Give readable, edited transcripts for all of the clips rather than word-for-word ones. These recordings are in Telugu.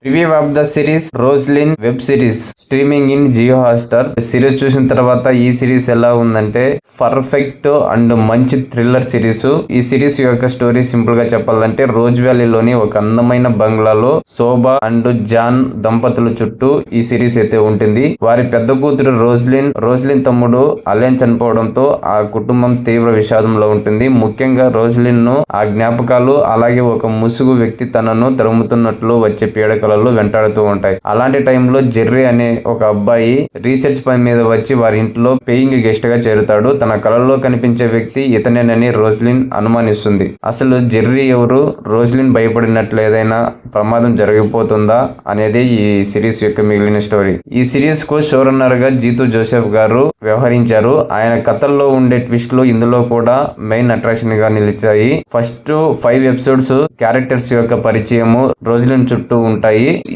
Review of the series Roslyn web series streaming in Jio Hotstar. Series చూసిన తర్వాత ఈ సిరీస్ ఎలా ఉందంటే పర్ఫెక్ట్ అండ్ మంచి థ్రిల్లర్ సిరీస్. ఈ సిరీస్ యొక్క స్టోరీ సింపుల్ గా చెప్పాలంటే రోజ్ వ్యాలీలోని ఒక అందమైన బంగ్లాలో శోభ అండ్ జాన్ దంపతుల చుట్టూ ఈ సిరీస్ అయితే ఉంటుంది. వారి పెద్ద కూతురు రోజ్లిన్ తమ్ముడు అలెన్ చనిపోవడంతో ఆ కుటుంబం తీవ్ర విషాదంలో ఉంటుంది. ముఖ్యంగా రోజ్లిన్ ను ఆ జ్ఞాపకాలు అలాగే ఒక ముసుగు వ్యక్తి తనను తరుముతున్నట్లు వచ్చే పీడకలలు వెంటాడుతూ ఉంటాయి. అలాంటి టైంలో జెర్రీ అనే ఒక అబ్బాయి రీసెర్చ్ పని మీద వచ్చి వారి ఇంట్లో పేయింగ్ గెస్ట్ గా చేరుతాడు. తన కలలో కనిపించే వ్యక్తి ఇతనేనని రోజ్లిన్ అనుమానిస్తుంది. అసలు జెర్రీ ఎవరు, రోజ్లిన్ భయపడినట్లు ఏదైనా ప్రమాదం జరిగిపోతుందా అనేది ఈ సిరీస్ యొక్క మిగిలిన స్టోరీ. ఈ సిరీస్ కు షోరన్నర్ గా జీతూ జోసెఫ్ గారు వ్యవహరించారు. ఆయన కథల్లో ఉండే ట్విస్ట్లు ఇందులో కూడా మెయిన్ అట్రాక్షన్ గా నిలిచాయి. ఫస్ట్ 5 ఎపిసోడ్స్ క్యారెక్టర్స్ యొక్క పరిచయము రోజ్లిన్ చుట్టూ ఉంటాయి.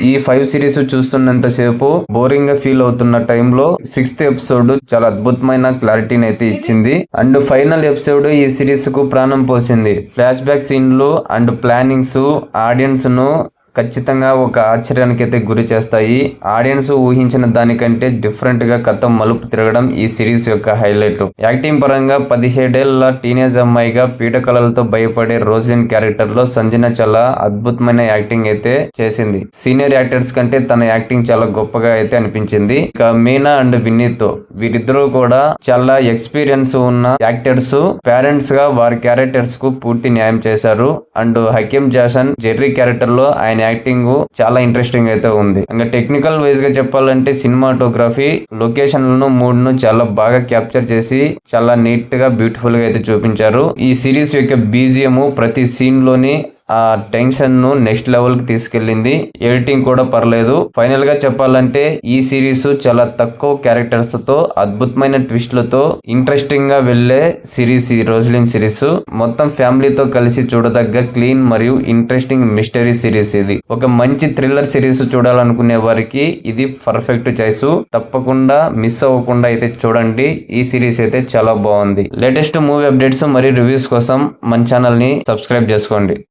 ఈ 5 సిరీస్ చూస్తున్నంత సేపు బోరింగ్ గా ఫీల్ అవుతున్న టైంలో 6th ఎపిసోడ్ చాలా అద్భుతమైన క్లారిటీని అయితే ఇచ్చింది. అండ్ ఫైనల్ ఎపిసోడ్ ఈ సిరీస్ కు ప్రాణం పోసింది. ఫ్లాష్ బ్యాక్ సీన్లు అండ్ ప్లానింగ్స్ ఆడియన్స్ ను ఖచ్చితంగా ఒక ఆశ్చర్యానికి అయితే గురి చేస్తాయి. ఆడియన్స్ ఊహించిన దానికంటే డిఫరెంట్ గా కథ మలుపు తిరగడం ఈ సిరీస్ యొక్క హైలైట్. యాక్టింగ్ పరంగా 17 ఏళ్ల టీనేజ్ అమ్మాయిగా పీడకలలతో భయపడే రోజ్లిన్ క్యారెక్టర్ లో సంజన చాలా అద్భుతమైన యాక్టింగ్ అయితే చేసింది. సీనియర్ యాక్టర్స్ కంటే తన యాక్టింగ్ చాలా గొప్పగా అయితే అనిపించింది. ఇక మీనా అండ్ విన్నీతో వీరిద్దరూ కూడా చాలా ఎక్స్పీరియన్స్ ఉన్న యాక్టర్స్. పేరెంట్స్ గా వారి క్యారెక్టర్స్ కు పూర్తి న్యాయం చేశారు. And Hakeem Jason Jerry character లో ఆయన యాక్టింగ్ చాలా ఇంట్రెస్టింగ్ అయితే ఉంది. ఇంకా టెక్నికల్ వైజ్ గా చెప్పాలంటే సినిమాటోగ్రఫీ లొకేషన్లను మూడ్ను చాలా బాగా క్యాప్చర్ చేసి చాలా నీట్ గా బ్యూటిఫుల్ గా అయితే చూపించారు. ఈ సిరీస్ యొక్క బీజిఎం ప్రతి సీన్ లోని ఆ టెన్షన్ ను నెక్స్ట్ లెవెల్ కి తీసుకెళ్లింది. ఎడిటింగ్ కూడా పర్లేదు. ఫైనల్ గా చెప్పాలంటే ఈ సిరీస్ చాలా తక్కువ క్యారెక్టర్స్ తో అద్భుతమైన ట్విస్ట్లతో ఇంట్రెస్టింగ్ గా వెళ్లే సిరీస్ ఈ రోజ్లిన్ సిరీస్. మొత్తం ఫ్యామిలీతో కలిసి చూడదగ్గ క్లీన్ మరియు ఇంట్రెస్టింగ్ మిస్టరీ సిరీస్. ఇది ఒక మంచి థ్రిల్లర్ సిరీస్ చూడాలనుకునే వారికి ఇది పర్ఫెక్ట్ చాయిస్. తప్పకుండా మిస్ అవ్వకుండా అయితే చూడండి. ఈ సిరీస్ అయితే చాలా బాగుంది. లేటెస్ట్ మూవీ అప్డేట్స్ మరియు రివ్యూస్ కోసం మన ఛానల్ ని సబ్స్క్రైబ్ చేసుకోండి.